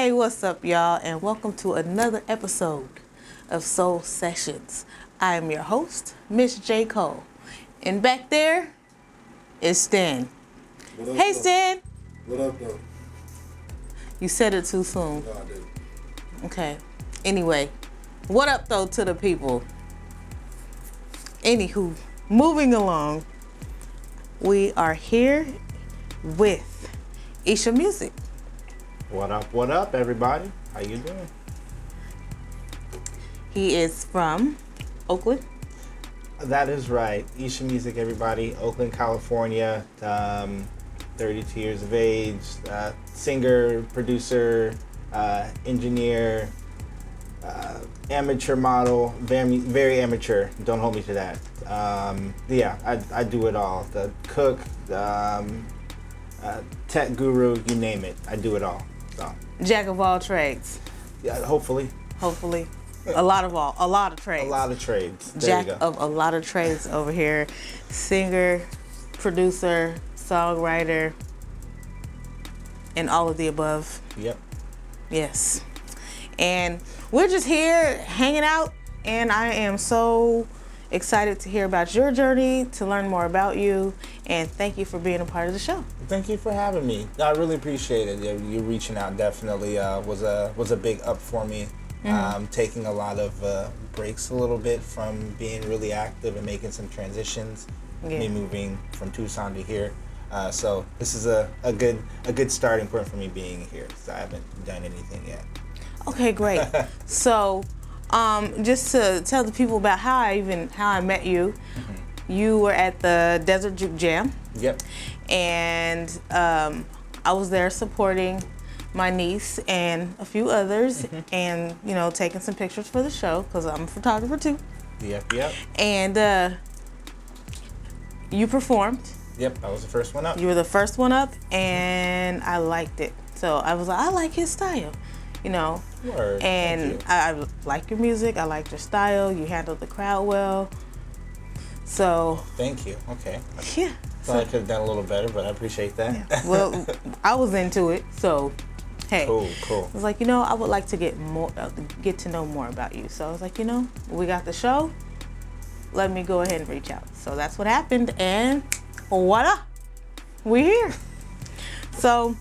Hey, what's up, y'all, and welcome to another episode of Soul Sessions. I am your host, Miss J. Cole, and back there is Stan. What up, Hey, though? Stan. What up, though? You said it too soon. No, I didn't. Okay. Anyway, what up, though, to the people? Anywho, moving along, we are here with Isha Music. What up, everybody? How you doing? He is from Oakland. That is right. Isha Music, everybody. Oakland, California. 32 years of age. Singer, producer, engineer, amateur model. Very amateur. Don't hold me to that. Yeah, I do it all. The cook, tech guru, you name it. I do it all. So, Jack of all trades. yeah, hopefully. A lot of trades. A lot of trades. There Jack you go. of a lot of trades over here. Singer, producer, songwriter, and all of the above. Yep. Yes. And we're just here hanging out, and I am so excited to hear about your journey, to learn more about you, and thank you for being a part of the show. Thank you for having me. I really appreciate it. You reaching out definitely was a big up for me. Taking a lot of breaks a little bit from being really active and making some transitions. Yeah. Me moving from Tucson to here. So this is a good starting point for me being here, because I haven't done anything yet. Okay, great. So, just to tell the people about how I met you. You were at the Desert Juke Jam. Yep. And I was there supporting my niece and a few others, and taking some pictures for the show because I'm a photographer too. Yep. And you performed. Yep. I was the first one up. You were the first one up, and I liked it. So I was like, I like his style, Word. And Thank you. I like your music. I like your style. You handled the crowd well. So Thank you. Okay. yeah. Thought I could have done a little better, but I appreciate that. Yeah. Well, I was into it, so hey. Cool. I was like, I would like to get to know more about you. So I was like, we got the show. Let me go ahead and reach out. So that's what happened, and voila, we're here. So,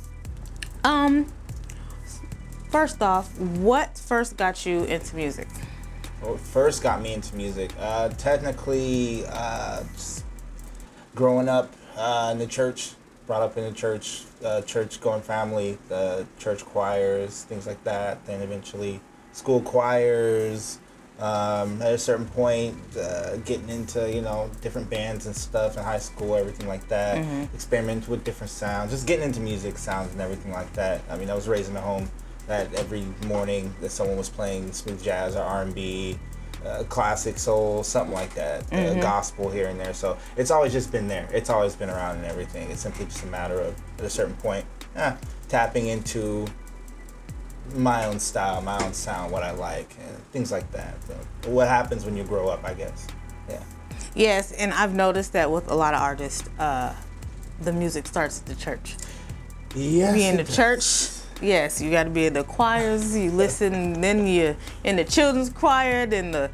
first off, what first got you into music? What first got me into music? Technically, just growing up in the church, brought up in the church, church-going family, the church choirs, things like that. Then eventually school choirs. At a certain point, getting into different bands and stuff in high school, everything like that. Experimenting with different sounds, just getting into music, sounds, and everything like that. I mean, I was raised in a home that every morning that someone was playing smooth jazz or R&B, classic soul, something like that, gospel here and there. So it's always just been there. It's always been around and everything. It's simply just a matter of, at a certain point, tapping into my own style, my own sound, what I like, and things like that. So what happens when you grow up, I guess. Yeah. Yes, and I've noticed that with a lot of artists, the music starts at the church. Yes. Be in the church. Yes, you got to be in the choirs. You listen, then you in the children's choir, then the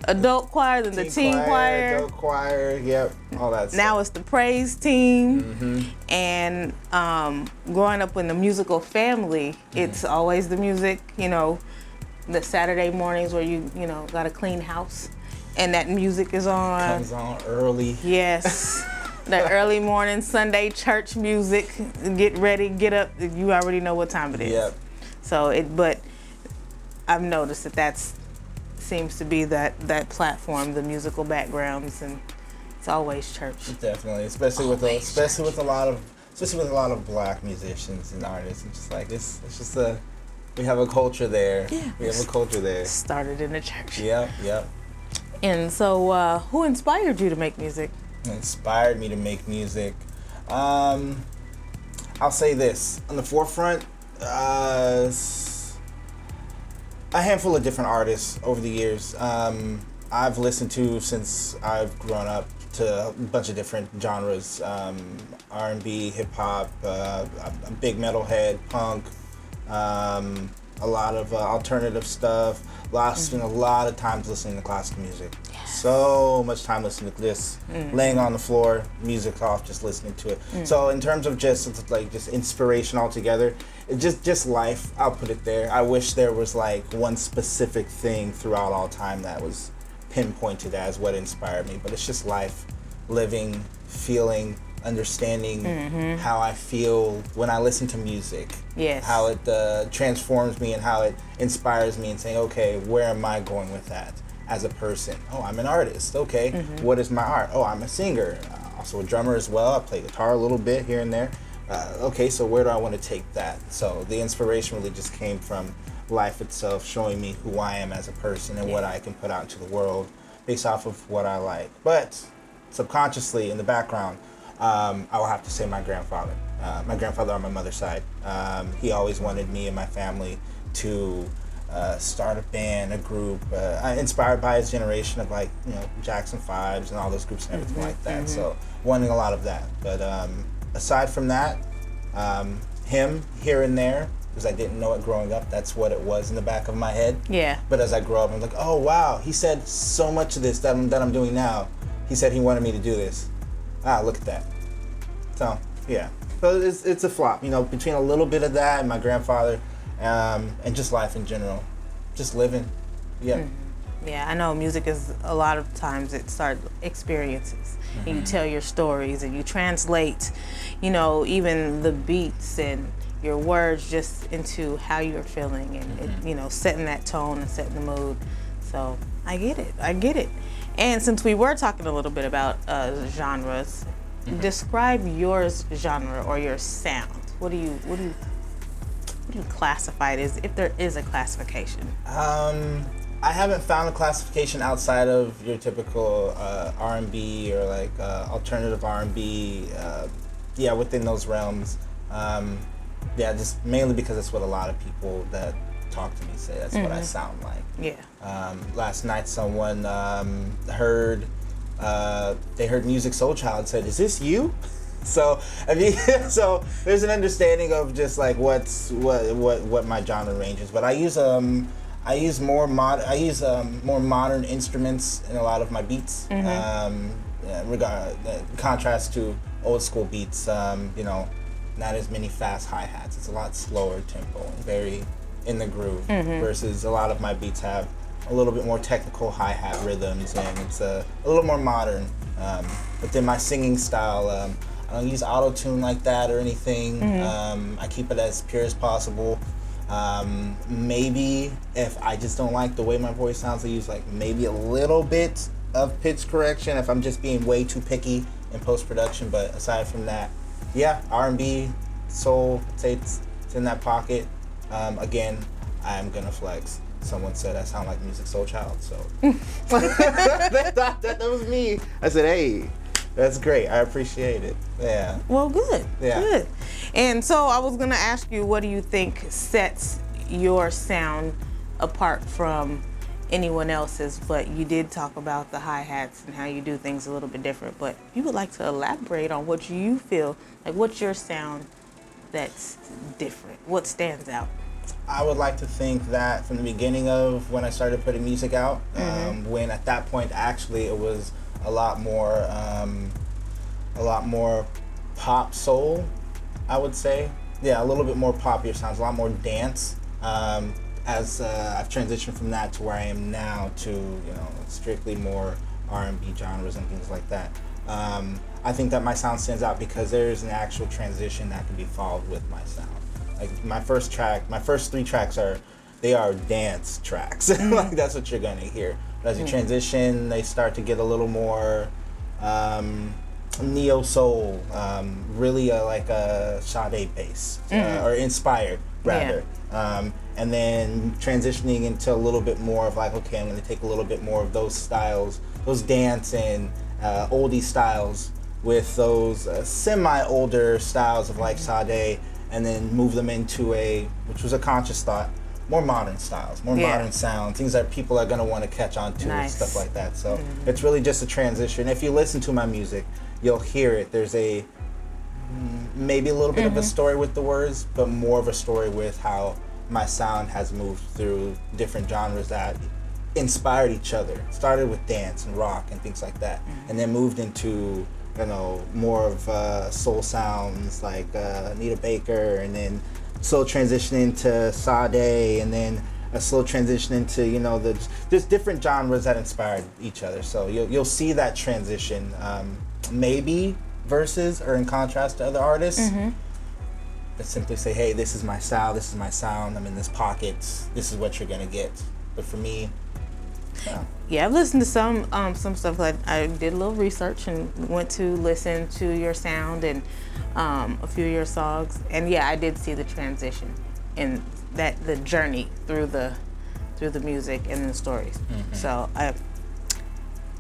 adult choir, then the teen choir. Adult choir, yep, all that stuff. Now it's the praise team. And growing up in the musical family, it's always the music. The Saturday mornings where you got to clean house, and that music is on. Comes on early. Yes. The early morning Sunday church music. Get ready, get up. You already know what time it is. Yep. So but I've noticed that seems to be that platform, the musical backgrounds, and it's always church. Definitely, especially with a lot of black musicians and artists. It's just we have a culture there. Yeah. We have a culture there. Started in the church. Yep. And so, who inspired you to make music? Inspired me to make music. I'll say this. On the forefront, a handful of different artists over the years. I've listened to since I've grown up to a bunch of different genres. R&B, hip hop, a big metalhead, punk, a lot of alternative stuff. Spend a lot of times listening to classical music. So much time listening to this, laying on the floor, music off, just listening to it. So in terms of just inspiration altogether, just life, I'll put it there. I wish there was like one specific thing throughout all time that was pinpointed as what inspired me, but it's just life, living, feeling, understanding how I feel when I listen to music. Yes. How it transforms me and how it inspires me, and saying, okay, where am I going with that as a person? Oh, I'm an artist. Okay, what is my art? Oh, I'm a singer. Also a drummer as well. I play guitar a little bit here and there. Okay, so where do I want to take that? So the inspiration really just came from life itself, showing me who I am as a person and what I can put out into the world based off of what I like. But subconsciously, in the background, I will have to say my grandfather. My grandfather on my mother's side. He always wanted me and my family to start a band, a group, inspired by his generation of Jackson 5s and all those groups and everything like that. So wanting a lot of that. But aside from that, him here and there, because I didn't know it growing up, that's what it was in the back of my head. Yeah. But as I grow up, I'm like, oh wow, he said so much of this that I'm doing now. He said he wanted me to do this. Look at that. So yeah, so it's a flop, between a little bit of that and my grandfather, and just life in general, just living. Yeah. Yeah, I know music is a lot of times it starts experiences, and you tell your stories and you translate, even the beats and your words just into how you're feeling, and it, setting that tone and setting the mood. So I get it. And since we were talking a little bit about genres, describe your genre or your sound. What do you classify it as, if there is a classification? I haven't found a classification outside of your typical R&B or alternative R&B. Within those realms. Just mainly because that's what a lot of people that talk to me say. That's what I sound like. Yeah. Last night, someone heard Music Soul Child and said, "Is this you?" So so there's an understanding of just like what my genre range is. But I use more modern instruments in a lot of my beats. Contrast to old school beats. Not as many fast hi-hats. It's a lot slower tempo and very in the groove. Versus a lot of my beats have a little bit more technical hi-hat rhythms, and it's a little more modern. But then my singing style, I don't use auto-tune like that or anything. I keep it as pure as possible. Maybe if I just don't like the way my voice sounds, I use maybe a little bit of pitch correction if I'm just being way too picky in post-production. But aside from that, yeah, R&B, soul, I'd say it's in that pocket. Again, I'm gonna flex. Someone said I sound like Music Soul Child, so that was me. I said, hey, that's great. I appreciate it. Yeah. Well, good. Yeah. Good. And so I was gonna ask you, what do you think sets your sound apart from anyone else's? But you did talk about the hi-hats and how you do things a little bit different. But if you would like to elaborate on what you feel, what's your sound that's different? What stands out? I would like to think that from the beginning of when I started putting music out, when at that point actually it was a lot more pop soul, I would say. Yeah, a little bit more poppier sounds, a lot more dance. As I've transitioned from that to where I am now to strictly more R&B genres and things like that. I think that my sound stands out because there is an actual transition that can be followed with my sound. My first 3 tracks are dance tracks. That's what you're gonna hear. But as you transition, they start to get a little more neo soul, really like a Sade bass, or inspired rather. Yeah. And then transitioning into a little bit more of okay, I'm gonna take a little bit more of those styles, those dance and oldie styles with those semi-older styles of Sade, and then move them into which was a conscious thought, more modern styles, more modern sound, things that people are going to want to catch on to. Nice. And stuff like that. So it's really just a transition. If you listen to my music, you'll hear it. There's maybe a little bit of a story with the words, but more of a story with how my sound has moved through different genres that inspired each other. Started with dance and rock and things like that, and then moved into, you know, more of soul sounds like Anita Baker, and then slow transition into Sade, and then a slow transition into, you know, there's different genres that inspired each other. So you'll see that transition, maybe versus or in contrast to other artists that simply say, hey, this is my style, this is my sound, I'm in this pocket, this is what you're gonna get. But for me, yeah, I've listened to some stuff. Like I did a little research and went to listen to your sound and a few of your songs, and yeah, I did see the transition and that the journey through the music and the stories. So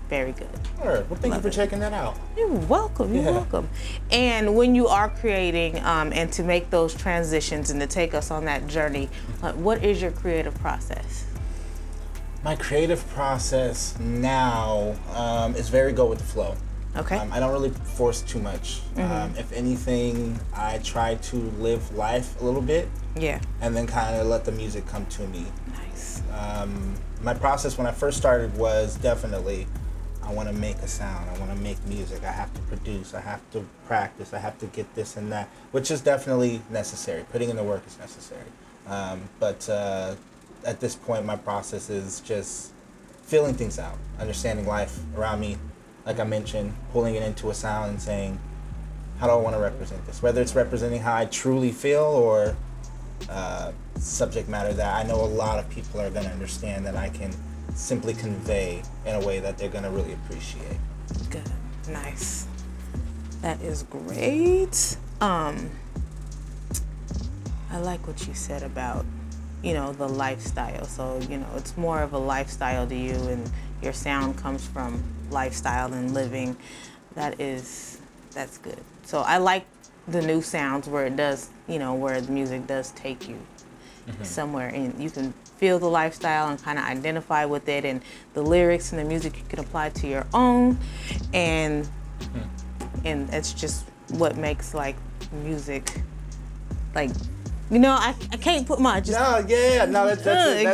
very good. All right, well, thank you for checking that out. You're welcome. You're welcome. And when you are creating and to make those transitions and to take us on that journey, what is your creative process? My creative process now is very go with the flow. Okay. I don't really force too much. If anything, I try to live life a little bit. Yeah. And then kind of let the music come to me. Nice. My process when I first started was definitely, I want to make a sound. I want to make music. I have to produce. I have to practice. I have to get this and that, which is definitely necessary. Putting in the work is necessary. But at this point, my process is just feeling things out, understanding life around me, like I mentioned, pulling it into a sound and saying, how do I want to represent this? Whether it's representing how I truly feel or subject matter that I know a lot of people are going to understand that I can simply convey in a way that they're going to really appreciate. Good. Nice. That is great. I like what you said about, you know, the lifestyle. So, you know, it's more of a lifestyle to you, and your sound comes from lifestyle and living. That's good. So I like the new sounds where it does, you know, where the music does take you somewhere, and you can feel the lifestyle and kind of identify with it, and the lyrics and the music you can apply to your own, and that's just what makes like music, like, you know, I can't put my just it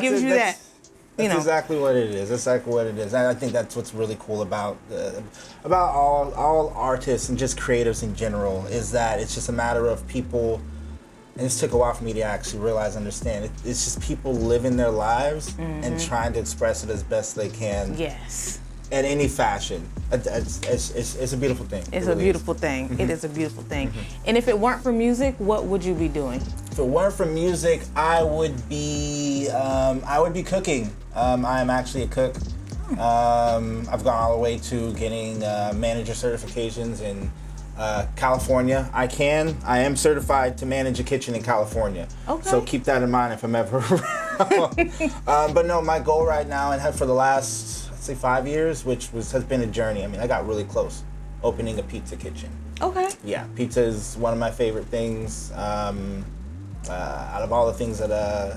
gives you that. That's exactly what it is. That's exactly what it is. And I think that's what's really cool about all artists and just creatives in general, is that it's just a matter of people, and this took a while for me to actually realize, understand. It's just people living their lives and trying to express it as best they can. Yes. In any fashion. It's a beautiful thing. It's a beautiful thing. It is a beautiful thing. And if it weren't for music, what would you be doing? If it weren't for music, I would be cooking. I am actually a cook. I've gone all the way to getting manager certifications in California. I am certified to manage a kitchen in California. Okay. So keep that in mind if I'm ever around. But no, my goal right now, and for the last, let's say 5 years, has been a journey. I mean, I got really close opening a pizza kitchen. Okay. Yeah, pizza is one of my favorite things. Out of all the things that,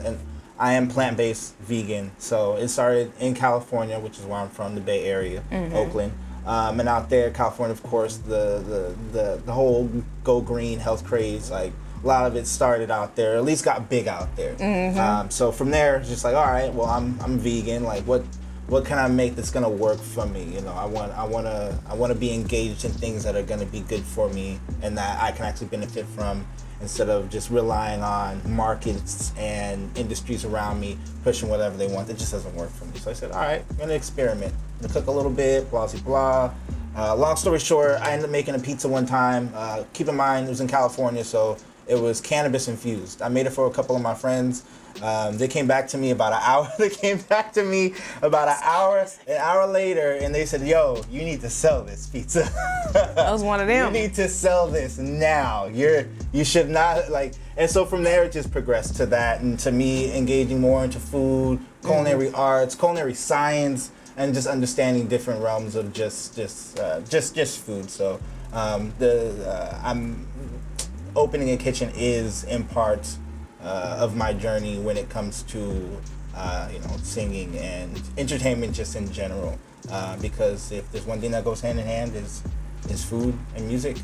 and I am plant-based vegan, so it started in California, which is where I'm from, the Bay Area, Oakland. And out there, California, of course, the whole go green health craze, like a lot of it started out there, or at least got big out there. So from there, it's just like, all right, well, I'm vegan. Like, what can I make that's gonna work for me? You know, I want to be engaged in things that are gonna be good for me and that I can actually benefit from, instead of just relying on markets and industries around me pushing whatever they want. It just doesn't work for me. So I said, all right, I'm gonna experiment. I'm gonna cook a little bit, blah, blah, blah. Long story short, I ended up making a pizza one time. Keep in mind, it was in California, so it was cannabis infused. I made it for a couple of my friends. They came back to me about an hour. An hour later, and they said, "Yo, you need to sell this pizza." That was one of them. You need to sell this now. You should not like. And so from there, it just progressed to that, and to me engaging more into food, culinary arts, culinary science, and just understanding different realms of just food. So I'm opening a kitchen is in part of my journey when it comes to singing and entertainment just in general, because if there's one thing that goes hand in hand is food and music.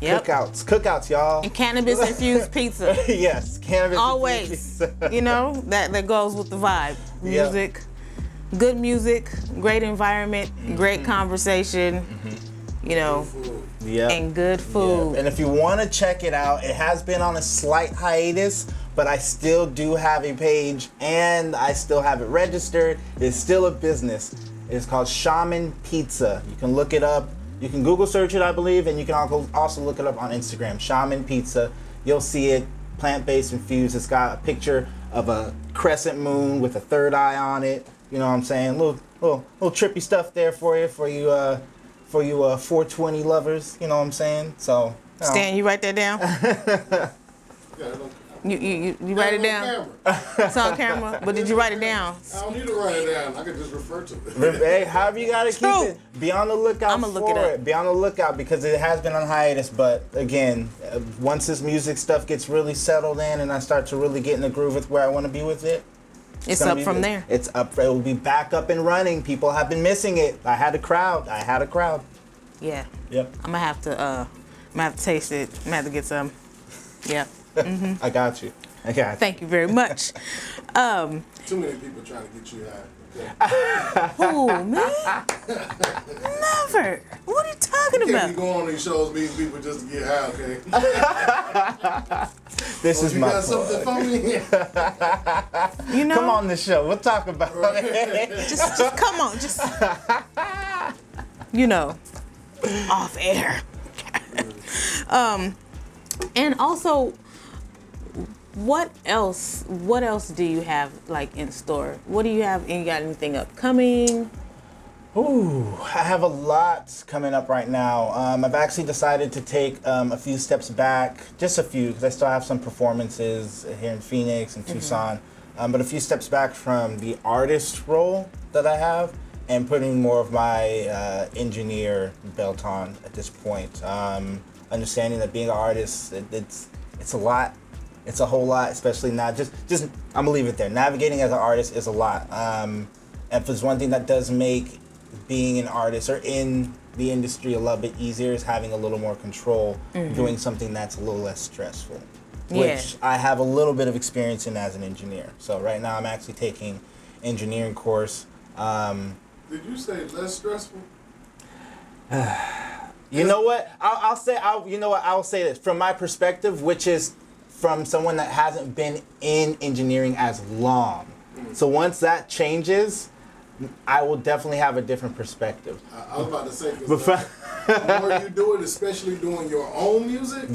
Yep. Cookouts, y'all. And cannabis infused pizza. Yes, cannabis Always. infused pizza. You know, that goes with the vibe. Music, good music, great environment, great conversation, you know, and good food. Yep. And if you want to check it out, it has been on a slight hiatus, but I still do have a page and I still have it registered. It's still a business. It's called Shaman Pizza. You can look it up. You can Google search it, I believe, and you can also look it up on Instagram. Shaman Pizza. You'll see it. Plant-based infused. It's got a picture of a crescent moon with a third eye on it. You know what I'm saying? Little trippy stuff there for you 420 lovers. You know what I'm saying? So. Stan, you write that down? You write it down? It's on camera, but did you write it down? I don't need to write it down. I can just refer to it. Hey, however you gotta keep it. Be on the lookout I'ma look it up. Be on the lookout because it has been on hiatus. But again, once this music stuff gets really settled in and I start to really get in the groove with where I want to be with it, It's up from there. It's up. It will be back up and running. People have been missing it. I had a crowd. Yeah. Yep. I'm gonna have to taste it. I'm gonna have to get some. Yeah. I got you. Thank you very much. Too many people trying to get you high. Okay. Who, man? Never. What are you talking You can't about? be going on these shows meeting people just to get high, okay? This is you my got something for me? You know? Come on the show. We'll talk about it. Just come on. Just, you know, off air. And also, what else do you have like in store? What do you have? And you got anything upcoming? Ooh, I have a lot coming up right now. I've actually decided to take a few steps back, just a few, because I still have some performances here in Phoenix and Tucson, but a few steps back from the artist role that I have and putting more of my engineer belt on at this point. Understanding that being an artist, it's a lot. It's a whole lot, especially now. Just I'm gonna leave it there. Navigating as an artist is a lot. And if there's one thing that does make being an artist or in the industry a little bit easier is having a little more control, doing something that's a little less stressful, which I have a little bit of experience in as an engineer. So right now I'm actually taking engineering course. Did you say less stressful? You know what? I'll say this from my perspective, which is from someone that hasn't been in engineering as long. So once that changes, I will definitely have a different perspective. I was about to say, because the more you do it, especially doing your own music,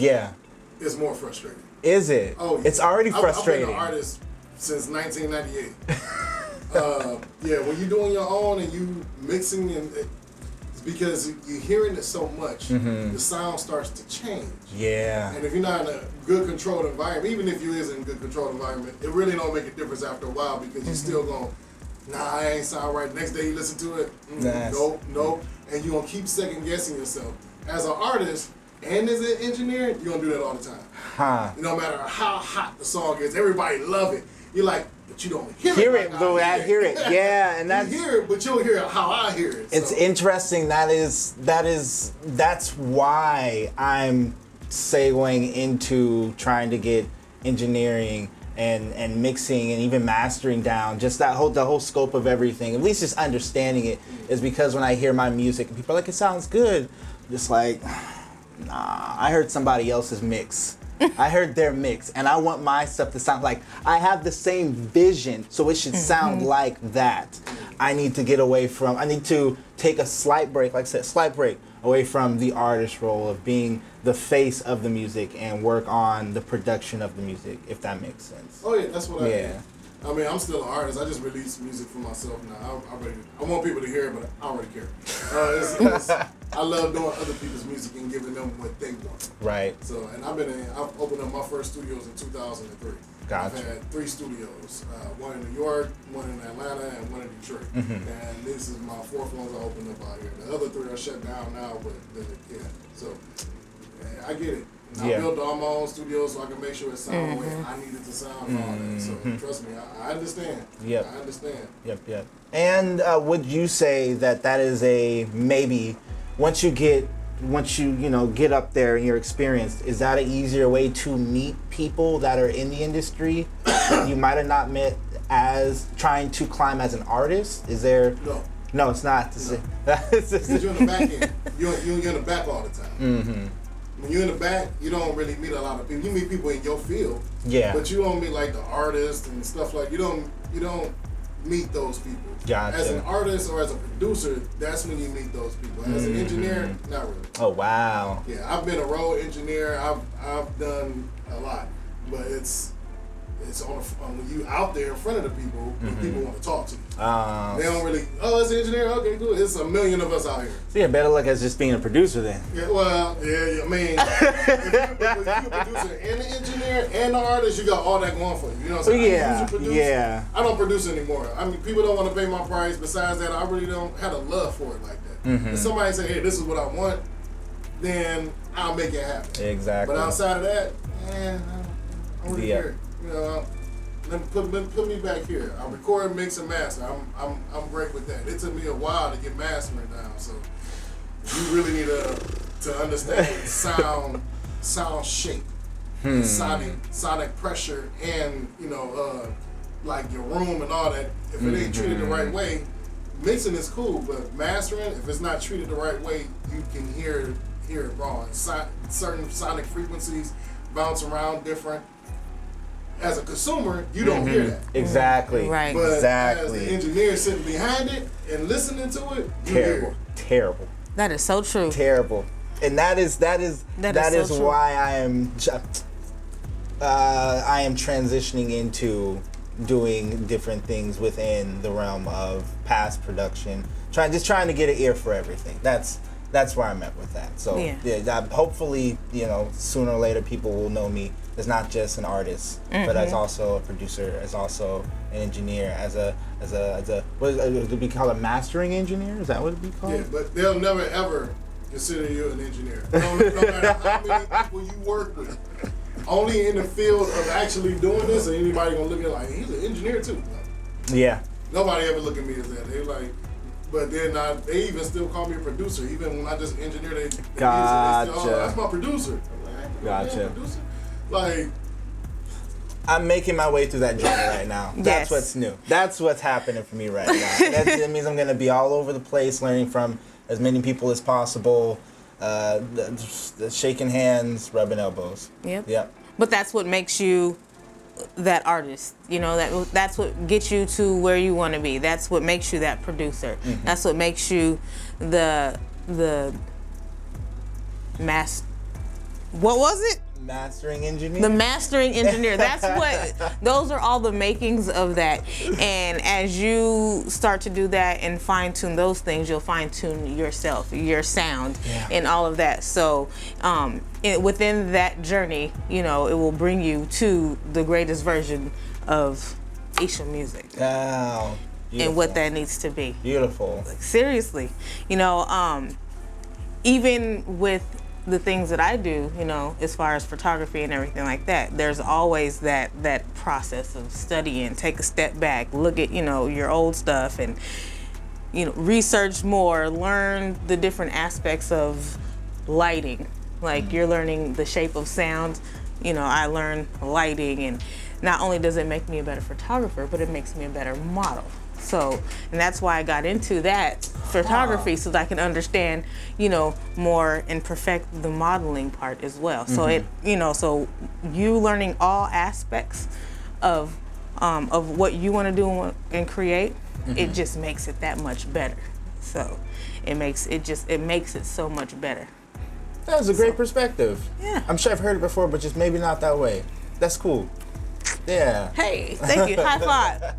it's more frustrating. Is it? Oh, yeah. It's already frustrating. I've been an artist since 1998. When you're doing your own and you mixing, and it's because you're hearing it so much, the sound starts to change. Yeah. And if you're not in a good controlled environment, even if you is in a good controlled environment, it really don't make a difference after a while because you're still going, nah, I ain't sound right. Next day you listen to it, nope. And you're going to keep second guessing yourself. As an artist and as an engineer, you're going to do that all the time. No matter how hot the song is, everybody love it. You're like, but you don't hear it. I hear it. Yeah, and that's, you hear it, but you don't hear it how I hear it. It's interesting. That's why I'm segueing into trying to get engineering and mixing and even mastering down, just the whole scope of everything, at least just understanding it, is because when I hear my music and people are like, it sounds good, just like, nah, I heard somebody else's mix. I heard their mix, and I want my stuff to sound like, I have the same vision, so it should sound like that. I need to take a slight break, like I said, away from the artist role of being the face of the music and work on the production of the music, if that makes sense. Oh yeah, that's what I do. I mean, I'm still an artist. I just release music for myself now. I want people to hear it, but I don't really care. I love doing other people's music and giving them what they want. Right. So, and I've opened up my first studios in 2003. Gotcha. I've had 3 studios, one in New York, one in Atlanta, and one in Detroit. And this is my 4th ones I opened up out here. The other 3 are shut down now, but so I get it. And I built all my own studios so I can make sure it sounds the way I need it to sound and all that. So trust me, I understand. Yep. I understand. Yep. And would you say that is a maybe, once you get once you get up there and you're experienced, is that an easier way to meet people that are in the industry that you might have not met as trying to climb as an artist? Is there? No, it's not. No. Because you're in the back end. You're in the back all the time. Mm-hmm. When you're in the back, you don't really meet a lot of people. You meet people in your field. Yeah. But you don't meet like the artists and stuff like you don't meet those people. Gotcha. As an artist or as a producer, that's when you meet those people. As an engineer, not really. Oh wow. Yeah, I've been a road engineer. I've done a lot, but it's when you out there in front of the people, when people want to talk to you. They don't really. Oh, it's an engineer. Okay, cool. It's a million of us out here. So yeah, better luck as just being a producer then. Yeah, well, yeah. I mean, if you're a producer and an engineer and an artist, you got all that going for you. You know what I'm saying? Yeah. I don't produce anymore. I mean, people don't want to pay my price. Besides that, I really don't have a love for it like that. Mm-hmm. If somebody say, "Hey, this is what I want," then I'll make it happen. Exactly. But outside of that, man, I don't really care. You know, put me back here. I record, mix, and master. I'm great with that. It took me a while to get mastering down, so you really need to understand sound shape, sonic pressure, and like your room and all that. If it ain't treated the right way, mixing is cool, but mastering, if it's not treated the right way, you can hear it wrong. Certain sonic frequencies bounce around different. As a consumer, you don't hear that. Exactly. Right. But exactly. as the engineer sitting behind it and listening to it, you hear it. Terrible. That is so true. Terrible. And that is so why I am transitioning into doing different things within the realm of past production. Trying to get an ear for everything. That's where I'm at with that. So hopefully, sooner or later people will know me as not just an artist, but as also a producer, as also an engineer, as a what would it be called, a mastering engineer? Is that what it be called? Yeah, but they'll never ever consider you an engineer. No matter how many people you work with. Only in the field of actually doing this, and anybody gonna look at it like he's an engineer too. Yeah. Nobody ever look at me as that. They like. But then they even still call me a producer. Even when I just engineer, they gotcha. still, that's my producer. I'm like, gotcha. Producer? Like, I'm making my way through that journey right now. That's what's new. That's what's happening for me right now. That means I'm going to be all over the place, learning from as many people as possible, shaking hands, rubbing elbows. Yep. But that's what makes you that artist, that's what gets you to where you want to be. That's what makes you that producer. Mm-hmm. That's what makes you the what was it? Mastering engineer. The mastering engineer. That's those are all the makings of that. And as you start to do that and fine tune those things, you'll fine tune yourself, your sound, and all of that. So within that journey, it will bring you to the greatest version of Isha music. Wow. And what that needs to be. Beautiful. Like, seriously. Even with the things that I do, as far as photography and everything like that, there's always that process of studying, take a step back, look at, your old stuff and, research more, learn the different aspects of lighting. Like you're learning the shape of sound, I learn lighting, and not only does it make me a better photographer, but it makes me a better model. So, and that's why I got into that photography, so that I can understand, more and perfect the modeling part as well. So so you learning all aspects of what you want to do and create, it just makes it that much better. So it makes it so much better. That was a great perspective. Yeah. I'm sure I've heard it before, but just maybe not that way. That's cool. Yeah. Hey, thank you. High five.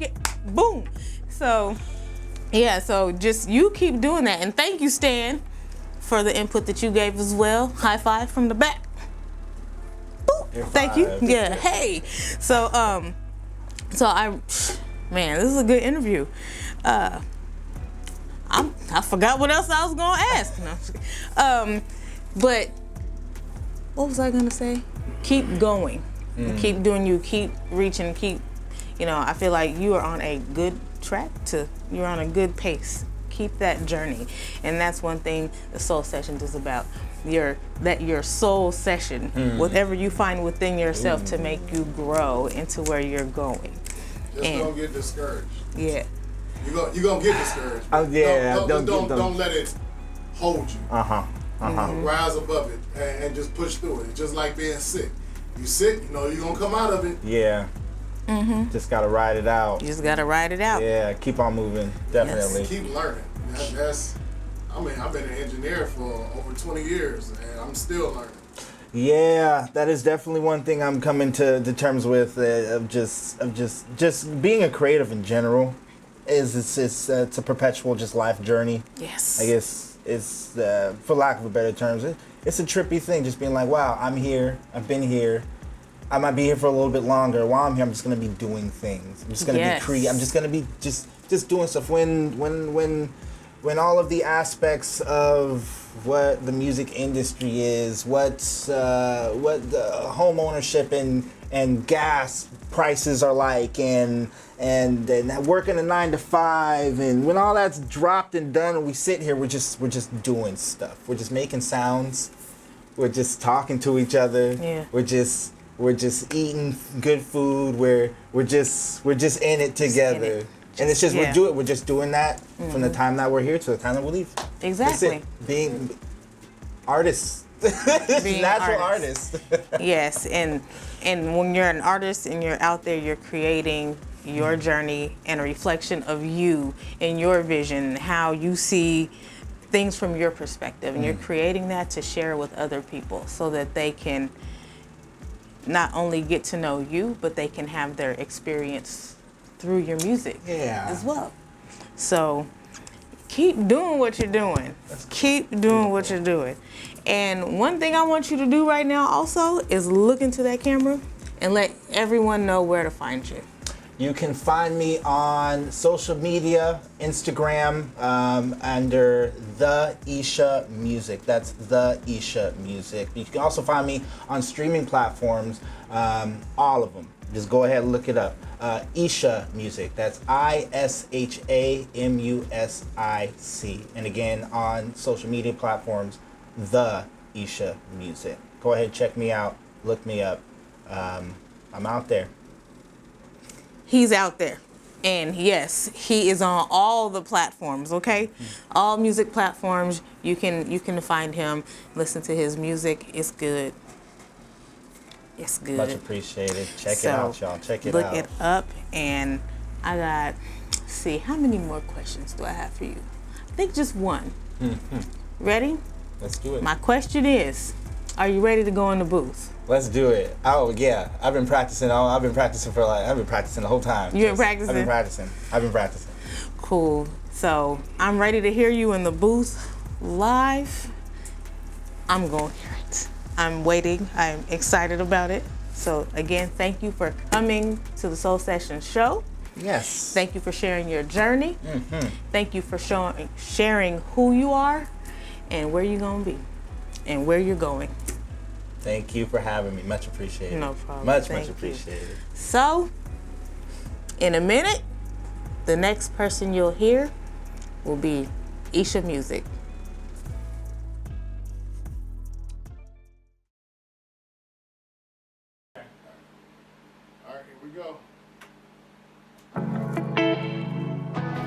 Boom. So, so just you keep doing that. And thank you, Stan, for the input that you gave as well. High five from the back. Thank you. Yeah. Hey. So, man, this is a good interview. I forgot what else I was going to ask. No, but what was I going to say? Keep going. Keep doing you. Keep reaching. Keep, I feel like you are on a good track you're on a good pace. Keep that journey. And that's one thing the Soul Sessions is about. your soul session, whatever you find within yourself to make you grow into where you're going. Just don't get discouraged. Yeah. You're gonna get discouraged. Yeah. Don't let it hold you. Rise above it and just push through it. It's just like being sick. You sick, you know you're gonna come out of it. Yeah. Just gotta ride it out. You just gotta ride it out. Yeah, keep on moving. Definitely. Yes. Keep learning. I've been an engineer for over 20 years and I'm still learning. Yeah, that is definitely one thing I'm coming to terms with of just being a creative in general. It's a perpetual just life journey. Yes. I guess it's for lack of a better terms, it's a trippy thing. Just being like, wow, I'm here. I've been here. I might be here for a little bit longer. While I'm here, I'm just gonna be doing things. I'm just gonna be creative. I'm just gonna be just doing stuff. When all of the aspects of what the music industry is, what the home ownership and gas prices are like, and working a 9 to 5, and when all that's dropped and done, and we sit here, we're just doing stuff. We're just making sounds. We're just talking to each other. Yeah. We're just eating good food. We're just in it together. And it's just we're just doing that from the time that we're here to the time that we leave. Exactly. That's it. Being artists. Being natural artists. Yes, and when you're an artist and you're out there, you're creating your journey and a reflection of you and your vision, how you see things from your perspective, and you're creating that to share with other people so that they can not only get to know you, but they can have their experience through your music as well. So keep doing what you're doing. Keep doing what you're doing. And one thing I want you to do right now also is look into that camera and let everyone know where to find you. You can find me on social media, Instagram, under The Isha Music. That's The Isha Music. You can also find me on streaming platforms, all of them. Just go ahead and look it up. Isha Music. That's ISHAMUSIC. And again, on social media platforms, The Isha Music. Go ahead, check me out, look me up. I'm out there. He's out there. And yes, he is on all the platforms, okay? All music platforms. You can find him, listen to his music. It's good. It's good. Much appreciated. Check it out, y'all. Check it out. Look it up. And I got, see, how many more questions do I have for you? I think just one. Ready? Let's do it. My question is, are you ready to go in the booth? Let's do it. Oh yeah, I've been practicing the whole time. You've been practicing? I've been practicing. Cool. So I'm ready to hear you in the booth live. I'm going to hear it. I'm waiting. I'm excited about it. So again, thank you for coming to the Soul Session show. Yes. Thank you for sharing your journey. Thank you for sharing who you are and where you're going to be and where you're going. Thank you for having me. Much appreciated. No problem. Much appreciated. So, in a minute, the next person you'll hear will be Isha Music. All right, here we go.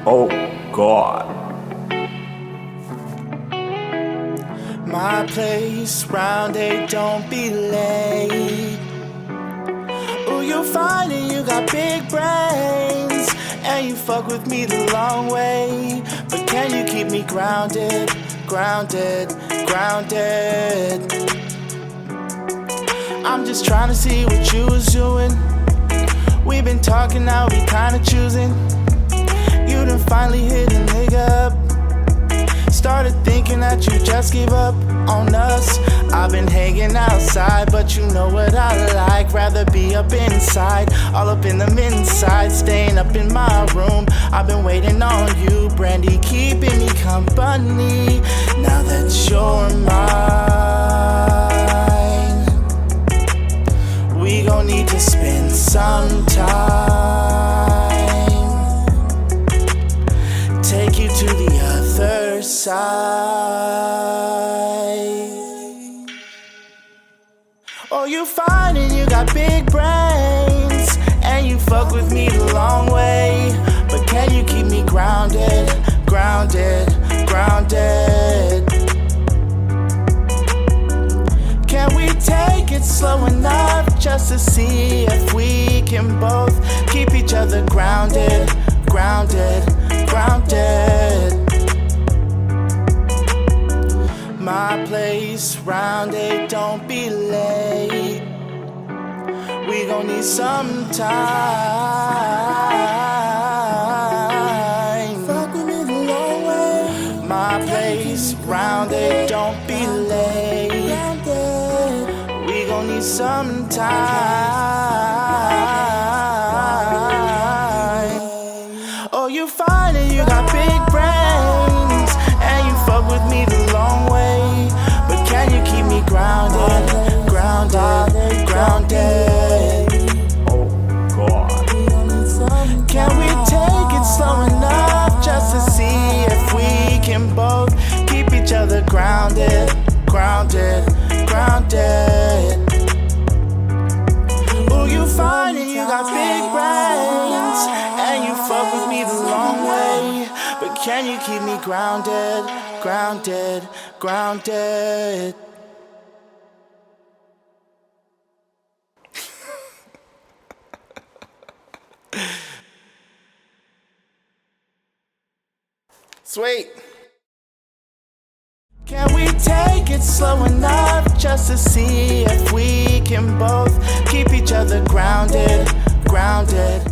Oh, God. My place, round 8, don't be late. Ooh, you're fine and you got big brains, and you fuck with me the long way. But can you keep me grounded, grounded, grounded? I'm just trying to see what you was doing. We've been talking, now we kinda choosing. You done finally hit a nigga up. Started thinking that you just gave up on us. I've been hanging outside, but you know what I like. Rather be up inside, all up in the inside, staying up in my room. I've been waiting on you, Brandy, keeping me company. Now that you're mine, we gon' need to spend some time. Take you to the other side. me the long way, but can you keep me grounded, grounded, grounded? Can we take it slow enough just to see if we can both keep each other grounded, grounded, grounded? My place, round 8, don't be late. We gon' need some time. Fuck with me the long way. My place, round 8, don't be late. We gon' need some time. Oh, you find it, you got big brains, and you fuck with me the long way. But can you keep me grounded, grounded, grounded? Oh God. Can we take it slow enough just to see if we can both keep each other grounded, grounded, grounded? Ooh, you find it, you got big brains, and you fuck with me the long way. But can you keep me grounded, grounded, grounded? Sweet. Can we take it slow enough just to see if we can both keep each other grounded, grounded,